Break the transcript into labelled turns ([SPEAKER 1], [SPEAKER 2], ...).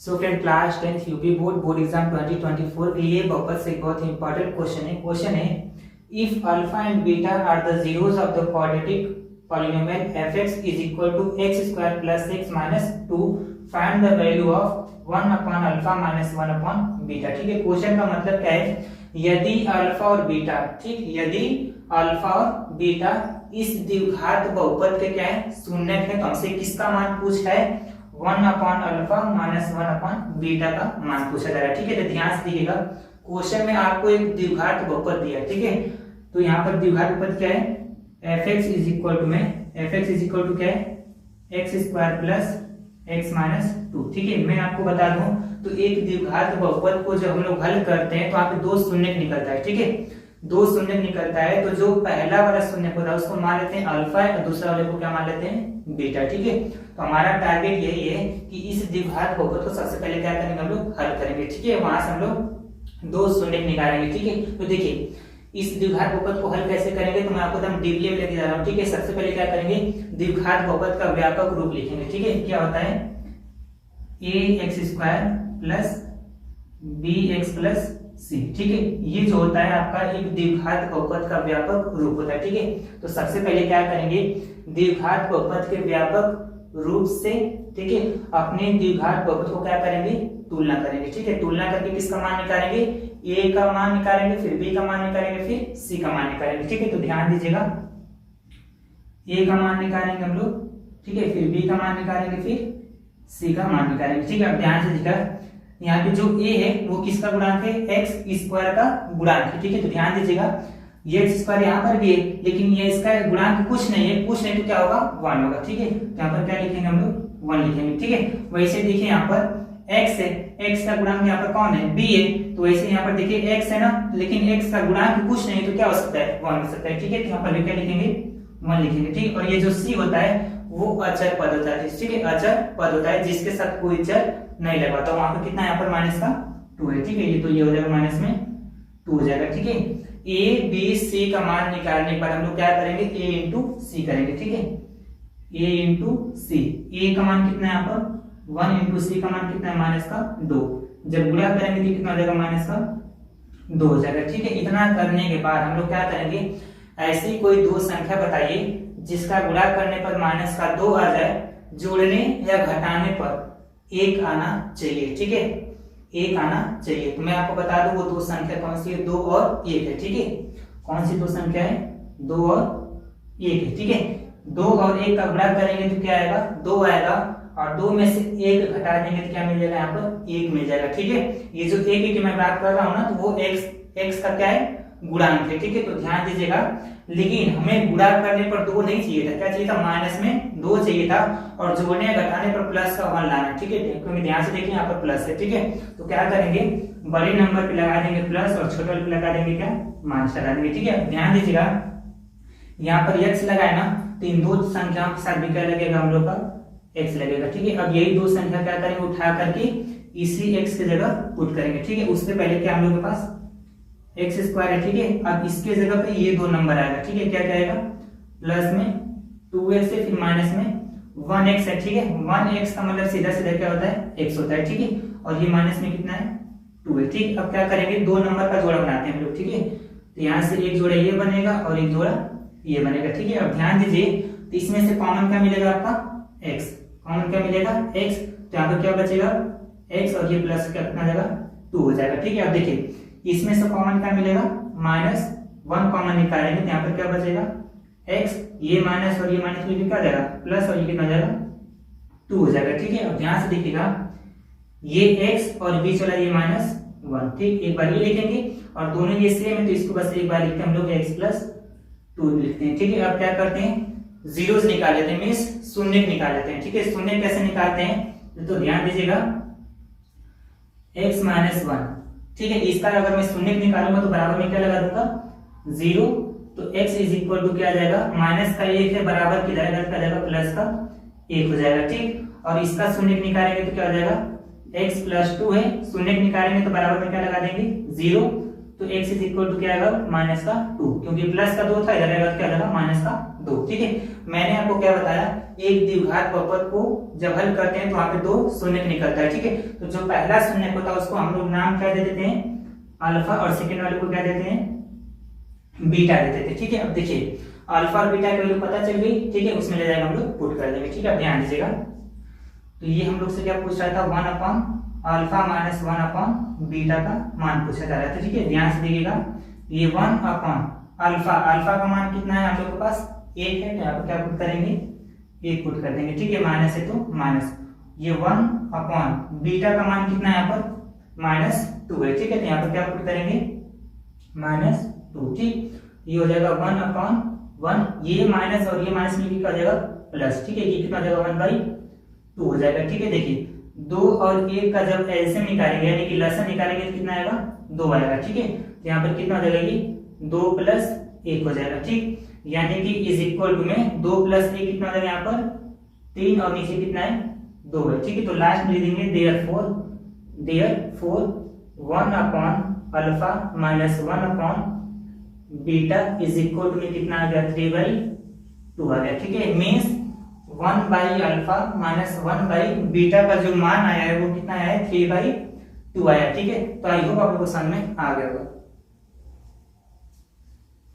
[SPEAKER 1] सो friend class 10th UP board exam 2024 के लिए वापस से एक बहुत इंपॉर्टेंट क्वेश्चन है if alpha and beta are the zeros of the quadratic polynomial fx is equal to x square plus x minus 2 find the value of 1 upon alpha minus 1 upon beta. ठीक है, question का मतलब क्या है, यदि alpha और beta, ठीक, यदि अल्फा और बीटा इस द्विघात बहुपद के क्या है शून्य है, तो हमसे किसका मान पूछा है 1 upon alpha minus 1 upon beta का मान पूछा जा रहा है। ठीक है, तो ध्यान से देखिएगा, क्वेश्चन में आपको एक द्विघात बहुपद दिया है। ठीक है, तो यहाँ पर द्विघात बहुपद क्या है, fx इज इक्वल टू में fx इज इक्वल टू क्या है x square plus x minus 2। ठीक है, मैं आपको बता दूं तो एक द्विघात बहुपद को जब हम लोग हल करते हैं तो यहाँ पे दो शून्य निकलता है। ठीक है, दो शून्य निकलता है, तो जो पहला वाला शून्य होता है उसको मान लेते हैं अल्फा और दूसरा वाले को क्या मान लेते हैं बीटा। ठीक है, तो हमारा टारगेट यही है कि इस द्विघात बहुपद को सबसे पहले क्या करेंगे, हम लोग हल करेंगे। ठीक है, वहां से हम लोग दो शून्य निकालेंगे। ठीक है, तो देखिए इस द्विघात बहुपद को हल कैसे करेंगे, तो मैं आपको एकदम डीपली में लेके जा रहा हूँ। ठीक है, सबसे पहले क्या करेंगे, द्विघात बहुपद का व्यापक रूप लिखेंगे। ठीक है, क्या होता है ax square plus bx plus c। ठीक है, ये जो होता है आपका एक द्विघात बहुपद का व्यापक रूप होता है। ठीक है, तो सबसे पहले क्या करेंगे, द्विघात बहुपद के व्यापक रूप से, ठीक है, अपने द्विघात बहुपद को क्या करेंगे, तुलना करेंगे। ठीक है, तुलना करके किसका मान निकालेंगे, a का मान निकालेंगे, फिर b का मान निकालेंगे, फिर c का मान निकालेंगे। ठीक है, तो ध्यान दीजिएगा, a का मान निकालेंगे हम लोग, ठीक है, फिर b का मान निकालेंगे, फिर c का मान निकालेंगे। ठीक है, अब ध्यान से देखिएगा, यहाँ पे जो a है वो किसका गुणांक है, x स्क्वायर का गुणांक है। ठीक है, तो ध्यान दीजिएगा, ये x स्क्वायर यहाँ पर भी है, लेकिन ये इसका गुणांक कुछ नहीं है, कुछ नहीं तो क्या होगा 1 होगा। ठीक है, तो यहाँ पर क्या लिखेंगे हम लोग 1 लिखेंगे। ठीक है, वैसे देखिए यहाँ पर x है, x का गुणांक यहाँ पर कौन है, b है, तो वैसे यहाँ पर देखिए x है ना, लेकिन x का गुणांक कुछ नहीं तो क्या हो सकता है 1 हो सकता है। ठीक है, तो यहाँ पर क्या लिखेंगे 1 लिखेंगे। ठीक, और ये जो c होता है वो अचर पद होता है। ठीक है, अचर पद होता है जिसके साथ कोई चर नहीं लगा, तो वहां पर कितना यहाँ पर माइनस का 2 है। ठीक है, ये तो ये हो जाएगा माइनस में 2 हो जाएगा। ठीक है, a b c का मान निकालने के बाद हम लोग क्या करेंगे, a इंटू सी करेंगे। ठीक है, a इंटू सी, a का मान कितना है यहाँ पर 1 इंटू सी का मान कितना है माइनस का 2, जब गुणा करेंगे तो कितना हो जाएगा माइनस का 2 हो जाएगा। ठीक है, इतना करने के बाद हम लोग क्या करेंगे, ऐसी कोई दो संख्या बताइए जिसका गुणा करने पर माइनस का 2 आ जाए, जोड़ने या घटाने पर 1 आना चाहिए। ठीक है, 1 आना चाहिए। तो मैं आपको बता दूं वो दो संख्या कौन सी है, 2 और 1 है। ठीक है, कौन सी दो संख्या है, 2 और 1 है। ठीक है, 2 और 1 का गुणा करेंगे तो क्या आएगा 2 आएगा, और 2 में से 1 घटा देंगे तो क्या मिल जाएगा, यहाँ पर 1 मिल जाएगा। ठीक है, ये जो 1 की मैं बात कर रहा हूँ ना, तो वो x का क्या है गुणांक है। ठीक है, तो ध्यान दीजिएगा, लेकिन हमें गुणा करने पर 2 नहीं चाहिए था, क्या चाहिए था, माइनस में 2 चाहिए था, और जोड़ने घटाने पर प्लस का 1 लाना। ठीक है, क्योंकि ध्यान से देखिए यहाँ पर प्लस है। ठीक है, तो क्या करेंगे, बड़े नंबर पे लगा देंगे प्लस और छोटे पे लगा देंगे क्या माइनस लगा देंगे। ठीक है, ध्यान दीजिएगा, यहाँ पर x लगाए ना, तो इन दो संख्याओं के साथ भी क्या लगेगा हम लोग का x लगेगा। ठीक है, अब यही दो संख्या क्या करेंगे, उठा करके इसी x की जगह पुट करेंगे। ठीक है, उससे पहले क्या हम लोग के पास x स्क्वायर है। ठीक है, अब इसके जगह पे ये दो नंबर आएगा। ठीक है, क्या क्या आएगा, प्लस में 2x है, फिर माइनस में 1x है। ठीक है, 1x का मतलब सीधा सीधा क्या होता है x होता है। ठीक है, और ये माइनस में कितना है 2 है। ठीक, अब क्या करेंगे, दो नंबर का जोड़ा बनाते हैं हम लोग। ठीक है, तो यहाँ से एक जोड़ा ये बनेगा और एक जोड़ा ये बनेगा। ठीक है, अब ध्यान दीजिए, तो इसमें से कॉमन क्या मिलेगा आपका x, कॉमन क्या मिलेगा x, तो यहाँ पर क्या बचेगा x और ये प्लस कितना हो जाएगा 2 हो जाएगा। ठीक है, अब देखिए इसमें से कॉमन क्या मिलेगा, माइनस 1 कॉमन निकालेंगे तो यहाँ पर क्या बचेगा x, ये माइनस और ये माइनस में क्या जाएगा प्लस, और ये कितना जाएगा 2 हो जाएगा। ठीक है, अब ध्यान से देखिएगा, ये x और बीच वाला ये माइनस 1। ठीक, एक बार ये लिखेंगे, और दोनों ये सेम है तो इसको बस एक बार लिखते हैं हम लोग x प्लस 2 लिखते हैं। ठीक है, अब क्या करते हैं, जीरोस निकाल लेते हैं, मीन्स शून्य निकाल लेते हैं। ठीक है, शून्य कैसे निकालते हैं, तो ध्यान दीजिएगा, x माइनस 1। ठीक है, इसका अगर मैं शून्य निकालूंगा तो बराबर में क्या लगा दूंगा 0, तो x इज इक्वल टू क्या आ जाएगा, माइनस का 1 है, बराबर की जाएगा क्या जाएगा प्लस का 1 हो जाएगा। ठीक, और इसका शून्य निकालेंगे तो क्या हो जाएगा x प्लस 2 है, शून्य निकालेंगे तो बराबर में क्या लगा देंगे 0, तो x इज इक्वल टू क्या आएगा माइनस का 2, क्योंकि प्लस का 2 था, इधर आएगा तो क्या आएगा माइनस का 2। ठीक है, मैंने आपको क्या बताया, एक द्विघात बहुपद को जब हल करते हैं तो वहां पे 2 शून्य निकलता है। ठीक है, तो जो पहला शून्य होता है उसको हम लोग नाम क्या दे देते हैं अल्फा, और सेकंड वाले को क्या देते हैं बीटा दे देते हैं। ठीक है, अब देखिए अल्फा और बीटा की वैल्यू पता चल गई। ठीक है, उसमें ले जाएगा हम लोग पुट कर देंगे। ठीक है, ध्यान दीजिएगा, तो ये हम लोग से क्या पूछ रहा था 1 upon alpha minus 1 upon beta का मान पूछा जा रहा था। ठीक है, ध्यान से देखिएगा, ये 1 अपॉन अल्फा, अल्फा का मान कितना है हम लोग के पास 1 है, तो यहाँ पर क्या पुट करेंगे 1 पुट कर देंगे। ठीक है, माइनस है तो माइनस, ये 1 अपॉन बीटा का मान कितना है यहाँ पर -2 है। ठीक है, तो यहाँ पर क्या पुट करेंगे -2। ठीक, ये हो जाएगा 1 अपॉन 1, ये माइनस और ये माइनस मिलकर क्या हो जाएगा प्लस। ठीक है, ये कितना हो जाएगा 1/2 हो जाएगा। ठीक है, देखिए 2 और 1 का जब एलसीएम निकालेंगे यानी कि लसन निकालेंगे तो कितना आएगा 2 आएगा। ठीक है, तो यहाँ पर कितना हो जाएगा ये 2 + 1 हो जाएगा। ठीक, यानी कि इज इक्वल टू में 2 + 1 कितना हो जाएगा यहाँ पर 3 और नीचे कितना है 2 है। ठीक है, तो लास्ट में लिख देंगे therefore 1 upon alpha minus 1 upon beta is equal to में कितना आ गया 3/2 आ गया। ठीक है, मींस 1/अल्फा माइनस 1/बीटा का जो मान आया है वो कितना आया है 3/2 आया। ठीक है, तो आई होप आप लोगों को समझ में आ गया होगा।